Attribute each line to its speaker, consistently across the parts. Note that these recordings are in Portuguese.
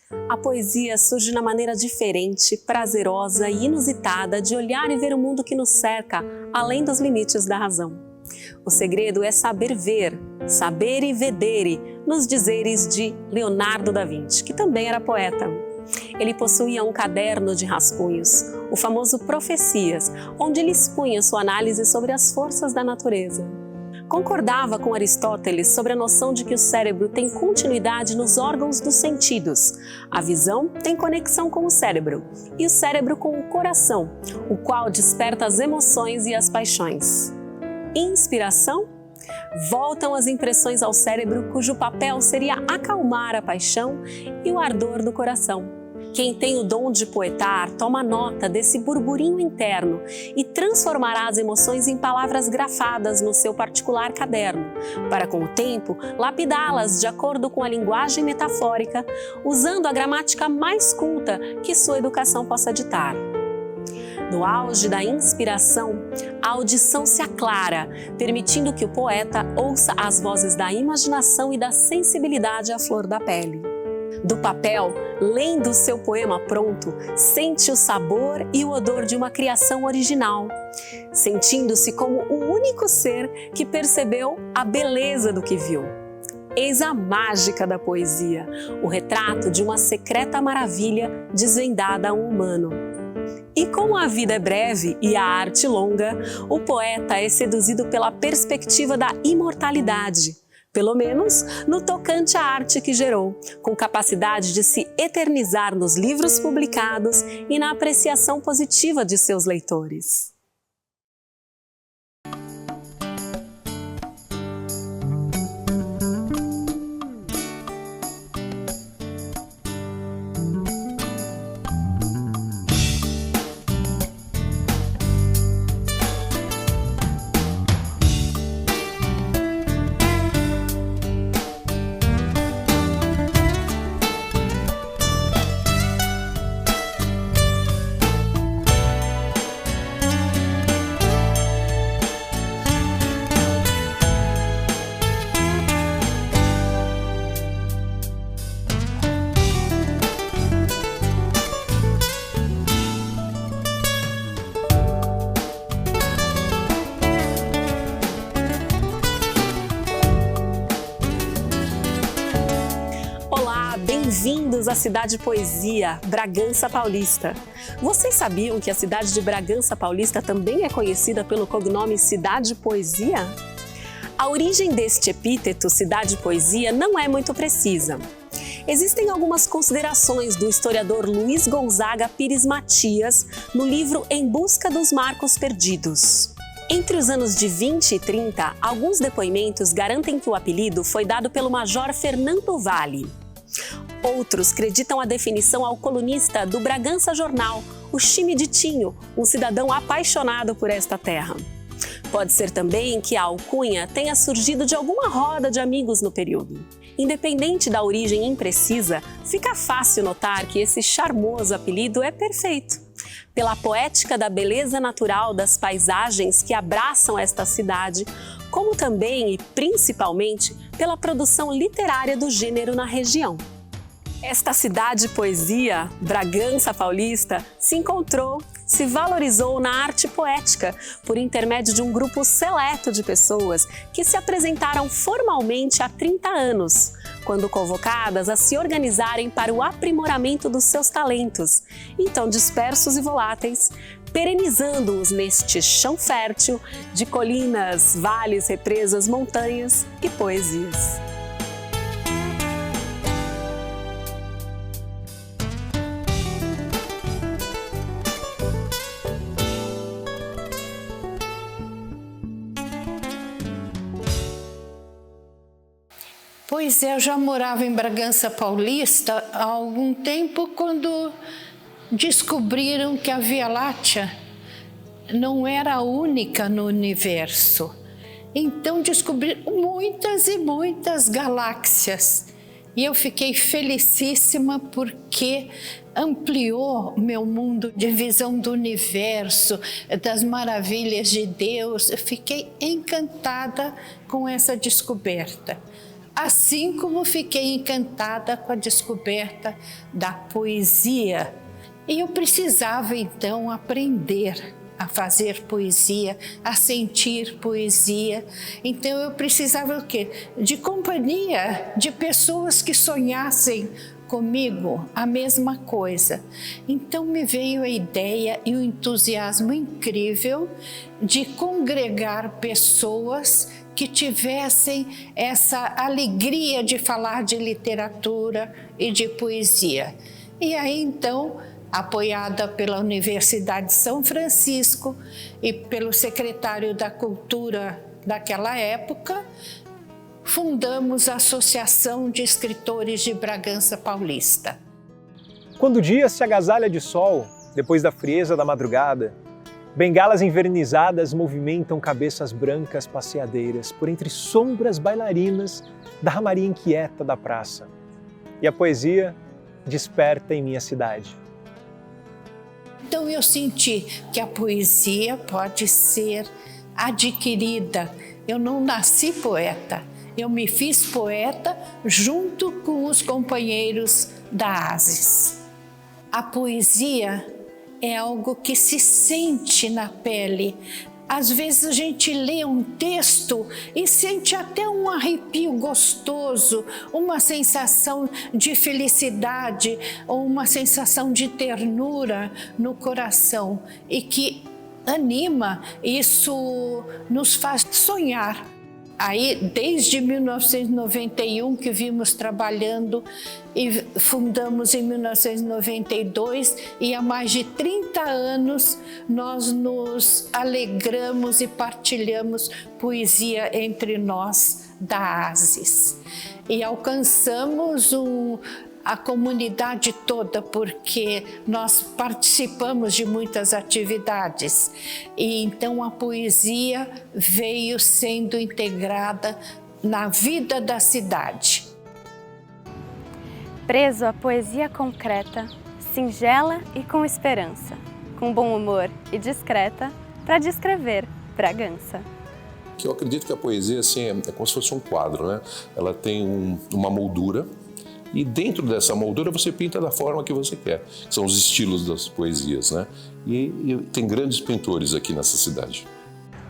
Speaker 1: A poesia surge na maneira diferente, prazerosa e inusitada de olhar e ver o mundo que nos cerca, além dos limites da razão. O segredo é saber ver, saber e vedere, nos dizeres de Leonardo da Vinci, que também era poeta. Ele possuía um caderno de rascunhos, o famoso Profecias, onde ele expunha sua análise sobre as forças da natureza. Concordava com Aristóteles sobre a noção de que o cérebro tem continuidade nos órgãos dos sentidos. A visão tem conexão com o cérebro e o cérebro com o coração, o qual desperta as emoções e as paixões. Inspiração? Voltam as impressões ao cérebro, cujo papel seria acalmar a paixão e o ardor do coração. Quem tem o dom de poetar toma nota desse burburinho interno e transformará as emoções em palavras grafadas no seu particular caderno, para com o tempo lapidá-las de acordo com a linguagem metafórica, usando a gramática mais culta que sua educação possa ditar. No auge da inspiração, a audição se aclara, permitindo que o poeta ouça as vozes da imaginação e da sensibilidade à flor da pele. Do papel, lendo seu poema pronto, sente o sabor e o odor de uma criação original, sentindo-se como o único ser que percebeu a beleza do que viu. Eis a mágica da poesia, o retrato de uma secreta maravilha desvendada a um humano. E como a vida é breve e a arte longa, o poeta é seduzido pela perspectiva da imortalidade, pelo menos no tocante à arte que gerou, com capacidade de se eternizar nos livros publicados e na apreciação positiva de seus leitores. Bem-vindos à Cidade Poesia, Bragança Paulista. Vocês sabiam que a cidade de Bragança Paulista também é conhecida pelo cognome Cidade Poesia? A origem deste epíteto, Cidade Poesia, não é muito precisa. Existem algumas considerações do historiador Luiz Gonzaga Pires Matias no livro Em Busca dos Marcos Perdidos. Entre os anos de 20 e 30, alguns depoimentos garantem que o apelido foi dado pelo major Fernando Vale. Outros creditam a definição ao colunista do Bragança Jornal, o Chime de Tinho, um cidadão apaixonado por esta terra. Pode ser também que a alcunha tenha surgido de alguma roda de amigos no período. Independente da origem imprecisa, fica fácil notar que esse charmoso apelido é perfeito. Pela poética da beleza natural das paisagens que abraçam esta cidade, como também e principalmente pela produção literária do gênero na região. Esta cidade poesia, Bragança Paulista, se encontrou, se valorizou na arte poética por intermédio de um grupo seleto de pessoas que se apresentaram formalmente há 30 anos, quando convocadas a se organizarem para o aprimoramento dos seus talentos, então dispersos e voláteis, perenizando-os neste chão fértil de colinas, vales, represas, montanhas e poesias.
Speaker 2: Pois é, eu já morava em Bragança Paulista há algum tempo quando descobriram que a Via Láctea não era a única no universo. Então descobriram muitas e muitas galáxias. E eu fiquei felicíssima porque ampliou meu mundo de visão do universo, das maravilhas de Deus. Eu fiquei encantada com essa descoberta. assim como fiquei encantada com a descoberta da poesia. E eu precisava então aprender a fazer poesia, a sentir poesia. Então eu precisava o quê? De companhia, de pessoas que sonhassem comigo a mesma coisa. Então me veio a ideia e o entusiasmo incrível de congregar pessoas que tivessem essa alegria de falar de literatura e de poesia. E aí então, apoiada pela Universidade de São Francisco e pelo secretário da Cultura daquela época, fundamos a Associação de Escritores de Bragança Paulista.
Speaker 3: Quando o dia se agasalha de sol, depois da frieza da madrugada, bengalas envernizadas movimentam cabeças brancas passeadeiras por entre sombras bailarinas da ramaria inquieta da praça. E a poesia desperta em minha cidade.
Speaker 2: Então eu senti que a poesia pode ser adquirida. Eu não nasci poeta, eu me fiz poeta junto com os companheiros da ASES. A poesia é algo que se sente na pele. Às vezes a gente lê um texto e sente até um arrepio gostoso, uma sensação de felicidade ou uma sensação de ternura no coração e que anima, isso nos faz sonhar. Aí, desde 1991 que vimos trabalhando e fundamos em 1992 e há mais de 30 anos nós nos alegramos e partilhamos poesia entre nós da ASES. E alcançamos a comunidade toda, porque nós participamos de muitas atividades. E então a poesia veio sendo integrada na vida da cidade.
Speaker 4: Preso à poesia concreta, singela e com esperança, com bom humor e discreta, para descrever Bragança.
Speaker 5: Eu acredito que a poesia assim, é como se fosse um quadro, né? Ela tem uma moldura, e dentro dessa moldura você pinta da forma que você quer. São os estilos das poesias, né? E tem grandes pintores aqui nessa cidade.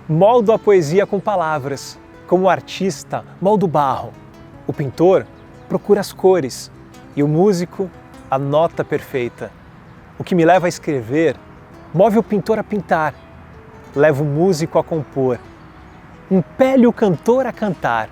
Speaker 3: Moldo a poesia com palavras. Como o artista molda o barro. O pintor procura as cores. E o músico a nota perfeita. O que me leva a escrever move o pintor a pintar. Leva o músico a compor. Impele o cantor a cantar.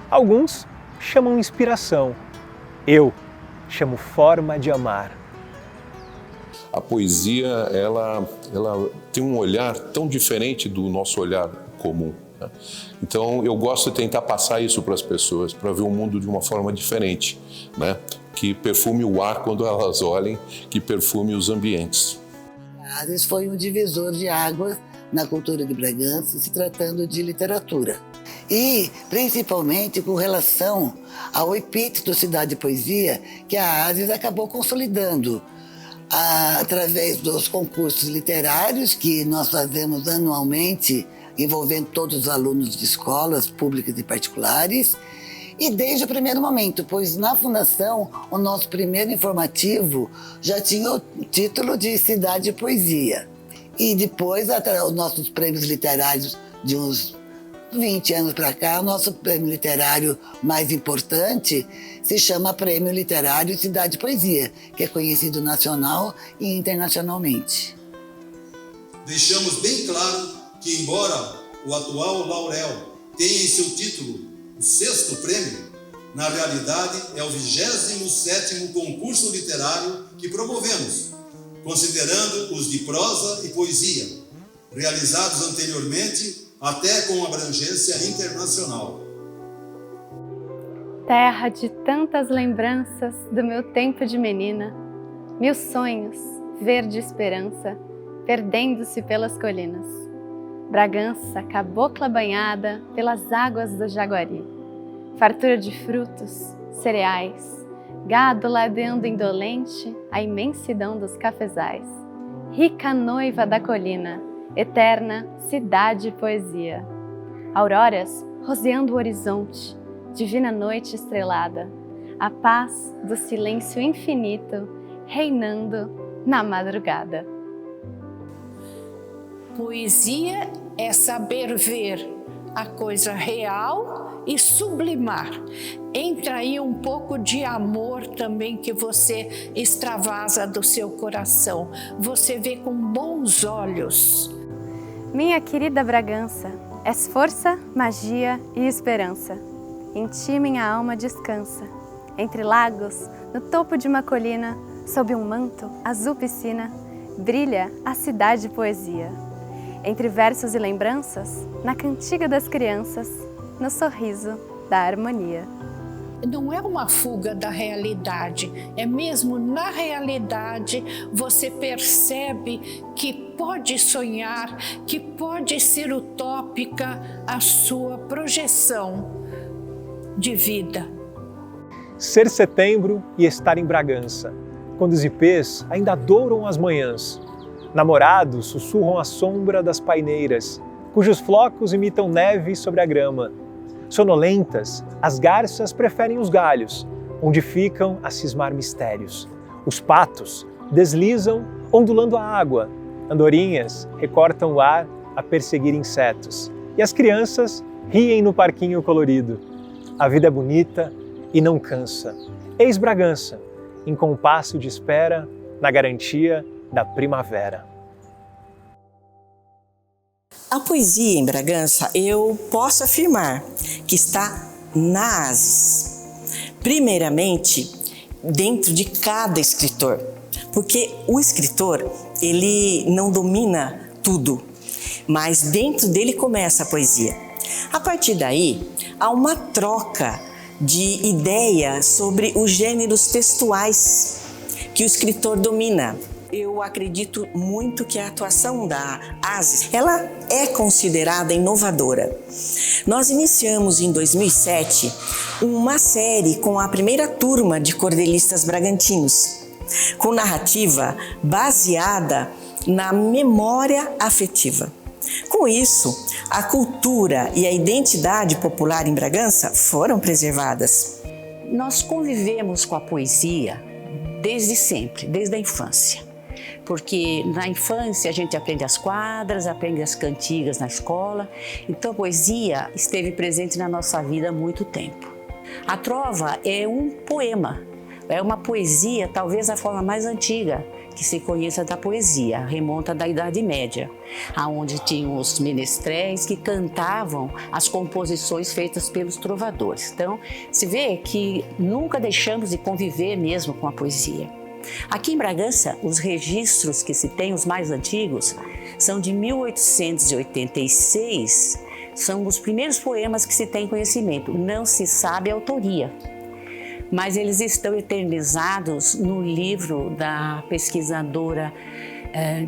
Speaker 3: Alguns chamam inspiração. Eu chamo forma de amar.
Speaker 5: A poesia, ela tem um olhar tão diferente do nosso olhar comum, né? Então, eu gosto de tentar passar isso para as pessoas, para ver o mundo de uma forma diferente, né? Que perfume o ar quando elas olhem, que perfume os ambientes.
Speaker 6: A ASES foi um divisor de águas na cultura de Bragança, se tratando de literatura. E, principalmente, com relação ao epíteto Cidade Poesia, que a ASES acabou consolidando através dos concursos literários que nós fazemos anualmente, envolvendo todos os alunos de escolas públicas e particulares, e desde o primeiro momento, pois na fundação, o nosso primeiro informativo já tinha o título de Cidade Poesia. E depois, os nossos prêmios literários de uns 20 anos para cá, o nosso prêmio literário mais importante se chama Prêmio Literário Cidade Poesia, que é conhecido nacional e internacionalmente.
Speaker 7: Deixamos bem claro que, embora o atual Laurel tenha em seu título o 6º prêmio, na realidade é o 27º concurso literário que promovemos, considerando os de prosa e poesia, realizados anteriormente até com abrangência internacional.
Speaker 4: Terra de tantas lembranças do meu tempo de menina, mil sonhos, verde esperança, perdendo-se pelas colinas. Bragança, cabocla banhada pelas águas do Jaguari. Fartura de frutos, cereais, gado ladeando indolente a imensidão dos cafezais. Rica noiva da colina, eterna cidade e poesia. Auroras roseando o horizonte, divina noite estrelada, a paz do silêncio infinito reinando na madrugada.
Speaker 2: Poesia é saber ver a coisa real e sublimar. Entra aí um pouco de amor também que você extravasa do seu coração. Você vê com bons olhos.
Speaker 4: Minha querida Bragança, és força, magia e esperança. Em ti minha alma descansa. Entre lagos, no topo de uma colina, sob um manto, azul piscina, brilha a cidade poesia. Entre versos e lembranças, na cantiga das crianças, no sorriso da harmonia.
Speaker 2: Não é uma fuga da realidade, é mesmo na realidade você percebe que pode sonhar, que pode ser utópica a sua projeção de vida.
Speaker 3: Ser setembro e estar em Bragança, quando os ipês ainda douram as manhãs. Namorados sussurram à sombra das paineiras, cujos flocos imitam neve sobre a grama. Sonolentas, as garças preferem os galhos, onde ficam a cismar mistérios. Os patos deslizam, ondulando a água. Andorinhas recortam o ar a perseguir insetos. E as crianças riem no parquinho colorido. A vida é bonita e não cansa. Eis Bragança, em compasso de espera, na garantia da primavera.
Speaker 8: A poesia em Bragança, eu posso afirmar que está na ASES. Primeiramente, dentro de cada escritor, porque o escritor, ele não domina tudo, mas dentro dele começa a poesia. A partir daí, há uma troca de ideia sobre os gêneros textuais que o escritor domina. Eu acredito muito que a atuação da ASES, ela é considerada inovadora. Nós iniciamos em 2007 uma série com a primeira turma de cordelistas bragantinos, com narrativa baseada na memória afetiva. Com isso, a cultura e a identidade popular em Bragança foram preservadas.
Speaker 9: Nós convivemos com a poesia desde sempre, desde a infância. Porque na infância a gente aprende as quadras, aprende as cantigas na escola, então a poesia esteve presente na nossa vida há muito tempo. A trova é um poema, é uma poesia, talvez a forma mais antiga que se conheça da poesia, remonta da Idade Média, onde tinham os menestréis que cantavam as composições feitas pelos trovadores. Então, se vê que nunca deixamos de conviver mesmo com a poesia. Aqui em Bragança, os registros que se tem, os mais antigos, são de 1886, são os primeiros poemas que se tem conhecimento, não se sabe a autoria, mas eles estão eternizados no livro da pesquisadora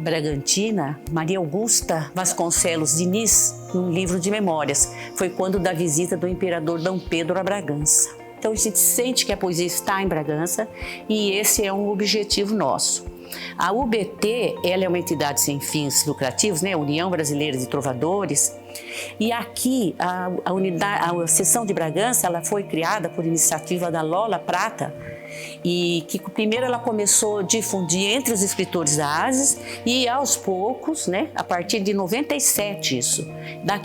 Speaker 9: bragantina, Maria Augusta Vasconcelos Diniz, num livro de memórias, foi quando da visita do imperador D. Pedro a Bragança. Então a gente sente que a poesia está em Bragança e esse é um objetivo nosso. A UBT, ela é uma entidade sem fins lucrativos, né? União Brasileira de Trovadores, e aqui a seção de Bragança, ela foi criada por iniciativa da Lola Prata, e que primeiro ela começou a difundir entre os escritores da ASES e aos poucos, né, a partir de 97 isso. Lá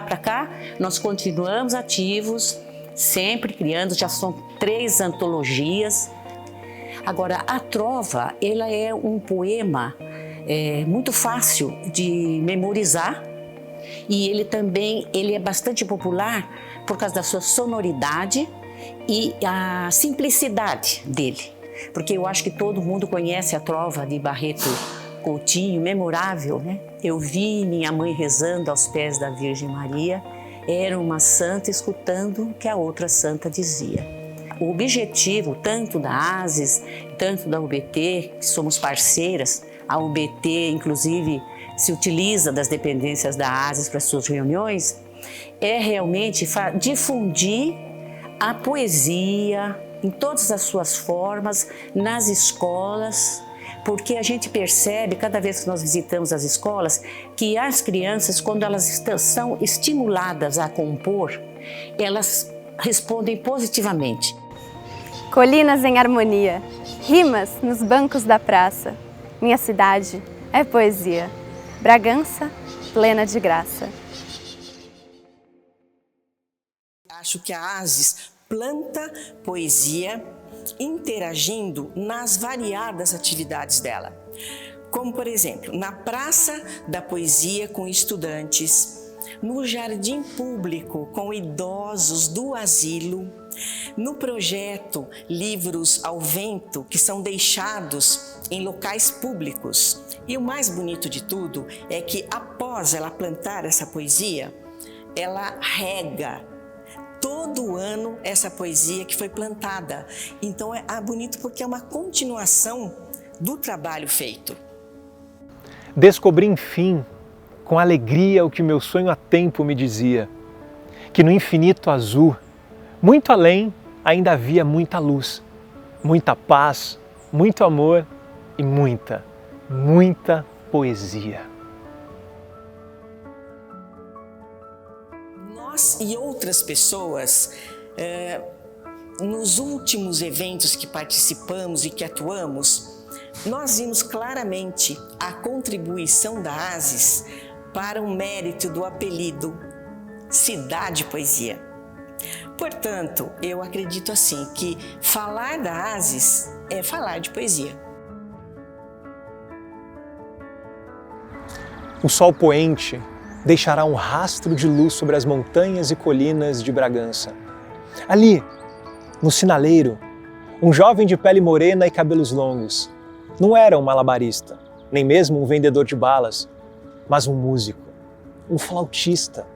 Speaker 9: para cá, nós continuamos ativos, sempre criando, já são 3 antologias. Agora, a trova, ela é um poema muito fácil de memorizar e ele é bastante popular por causa da sua sonoridade e a simplicidade dele. Porque eu acho que todo mundo conhece a trova de Barreto Coutinho, memorável, né? Eu vi minha mãe rezando aos pés da Virgem Maria, era uma santa escutando o que a outra santa dizia. O objetivo, tanto da ASES, tanto da UBT, que somos parceiras, a UBT, inclusive, se utiliza das dependências da ASES para suas reuniões, é realmente difundir a poesia em todas as suas formas, nas escolas, porque a gente percebe, cada vez que nós visitamos as escolas, que as crianças, quando elas são estimuladas a compor, elas respondem positivamente.
Speaker 4: Colinas em harmonia, rimas nos bancos da praça. Minha cidade é poesia. Bragança, plena de graça.
Speaker 8: Acho que a ASES planta poesia interagindo nas variadas atividades dela. Como, por exemplo, na Praça da Poesia com estudantes, no Jardim Público com idosos do asilo, no projeto Livros ao Vento, que são deixados em locais públicos. E o mais bonito de tudo é que, após ela plantar essa poesia, ela rega todo ano essa poesia que foi plantada. Então é bonito porque é uma continuação do trabalho feito.
Speaker 3: Descobri, enfim, com alegria o que meu sonho há tempo me dizia, que no infinito azul, muito além, ainda havia muita luz, muita paz, muito amor e muita, muita poesia.
Speaker 8: Nós e outras pessoas, nos últimos eventos que participamos e que atuamos, nós vimos claramente a contribuição da ASES para o mérito do apelido Cidade Poesia. Portanto, eu acredito assim que falar da ASES é falar de poesia.
Speaker 3: O sol poente deixará um rastro de luz sobre as montanhas e colinas de Bragança. Ali, no sinaleiro, um jovem de pele morena e cabelos longos. Não era um malabarista, nem mesmo um vendedor de balas, mas um músico, um flautista.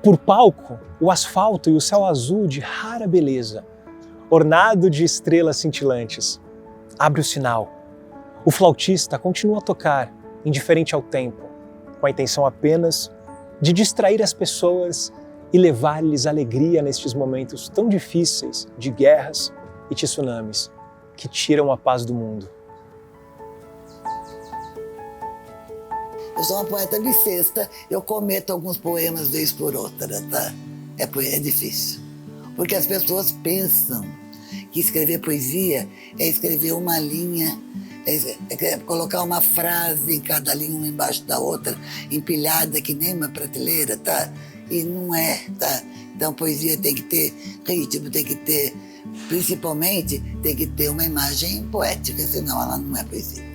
Speaker 3: Por palco, o asfalto e o céu azul de rara beleza, ornado de estrelas cintilantes. Abre o sinal. O flautista continua a tocar, indiferente ao tempo, com a intenção apenas de distrair as pessoas e levar-lhes alegria nestes momentos tão difíceis de guerras e tsunamis que tiram a paz do mundo.
Speaker 6: Eu sou uma poeta bissexta, eu cometo alguns poemas vez por outra, tá? É difícil. Porque as pessoas pensam que escrever poesia é escrever uma linha, é colocar uma frase em cada linha, uma embaixo da outra, empilhada que nem uma prateleira, tá? E não é, tá? Então, poesia tem que ter ritmo, tem que ter, principalmente, tem que ter uma imagem poética, senão ela não é poesia.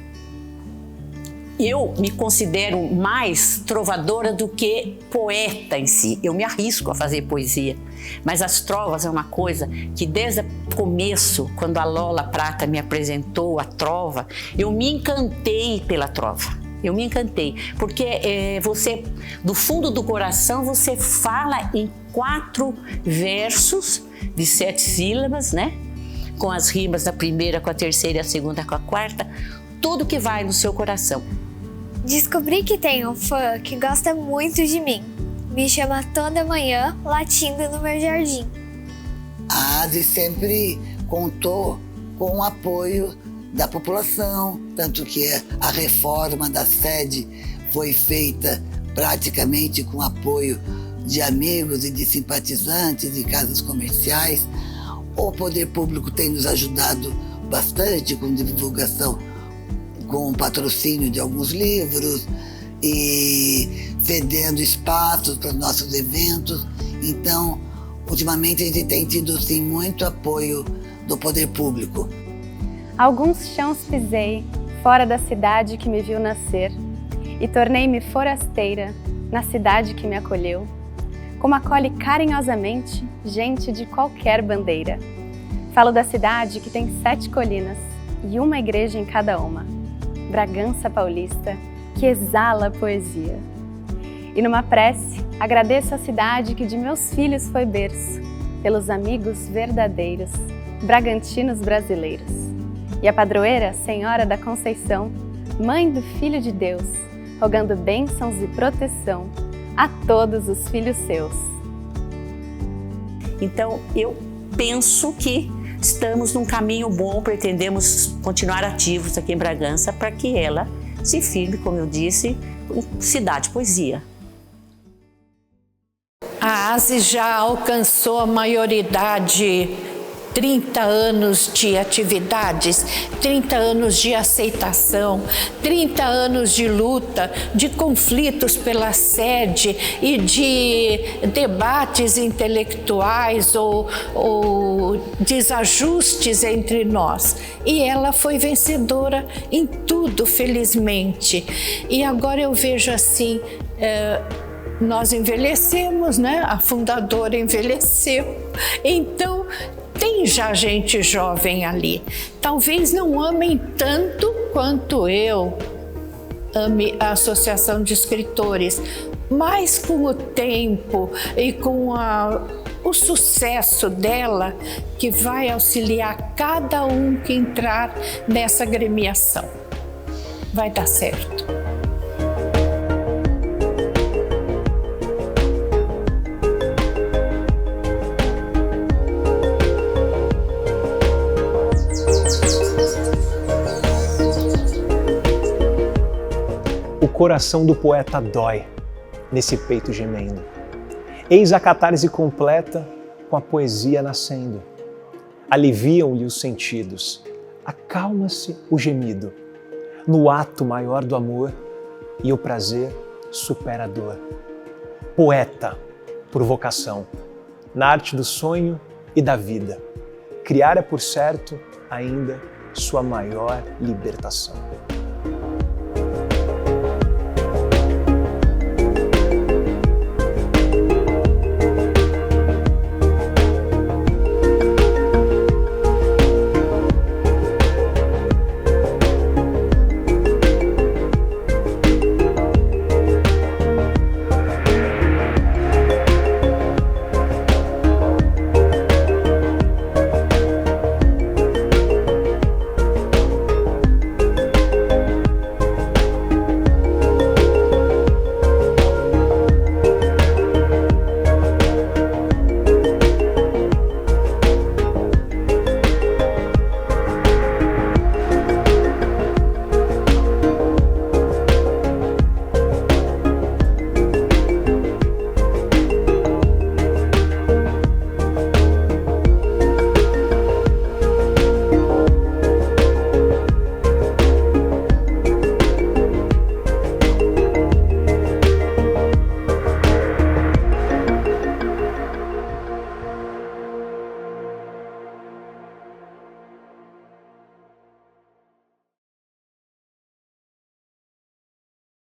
Speaker 9: Eu me considero mais trovadora do que poeta em si. Eu me arrisco a fazer poesia, mas as trovas é uma coisa que desde o começo, quando a Lola Prata me apresentou a trova, eu me encantei pela trova. Eu me encantei, porque você, do fundo do coração, você fala em 4 versos de 7 sílabas, né? Com as rimas da primeira com a terceira e a segunda com a quarta, tudo que vai no seu coração.
Speaker 10: Descobri que tem um fã que gosta muito de mim. Me chama toda manhã, latindo no meu jardim.
Speaker 6: A ASES sempre contou com o apoio da população, tanto que a reforma da sede foi feita praticamente com apoio de amigos e de simpatizantes e casas comerciais. O poder público tem nos ajudado bastante com divulgação, com o patrocínio de alguns livros e cedendo espaços para os nossos eventos. Então, ultimamente a gente tem tido sim muito apoio do poder público.
Speaker 4: Alguns chãos pisei, fora da cidade que me viu nascer, e tornei-me forasteira na cidade que me acolheu, como acolhe carinhosamente gente de qualquer bandeira. Falo da cidade que tem 7 colinas e uma igreja em cada uma. Bragança Paulista, que exala poesia. E numa prece, agradeço a cidade que de meus filhos foi berço, pelos amigos verdadeiros, bragantinos brasileiros. E a padroeira, Senhora da Conceição, Mãe do Filho de Deus, rogando bênçãos e proteção a todos os filhos seus.
Speaker 9: Então, eu penso que estamos num caminho bom, pretendemos continuar ativos aqui em Bragança para que ela se firme, como eu disse, Cidade Poesia.
Speaker 2: A Nazes já alcançou a maioridade, 30 anos de atividades, 30 anos de aceitação, 30 anos de luta, de conflitos pela sede e de debates intelectuais ou desajustes entre nós. E ela foi vencedora em tudo, felizmente. E agora eu vejo assim, nós envelhecemos, né? A fundadora envelheceu. Então, tem já gente jovem ali. Talvez não amem tanto quanto eu ame a Associação de Escritores, mas com o tempo e com o sucesso dela, que vai auxiliar cada um que entrar nessa agremiação. Vai dar certo.
Speaker 3: O coração do poeta dói nesse peito gemendo. Eis a catarse completa com a poesia nascendo. Aliviam-lhe os sentidos, acalma-se o gemido. No ato maior do amor e o prazer supera a dor. Poeta por vocação, na arte do sonho e da vida. Criar é, por certo, ainda sua maior libertação.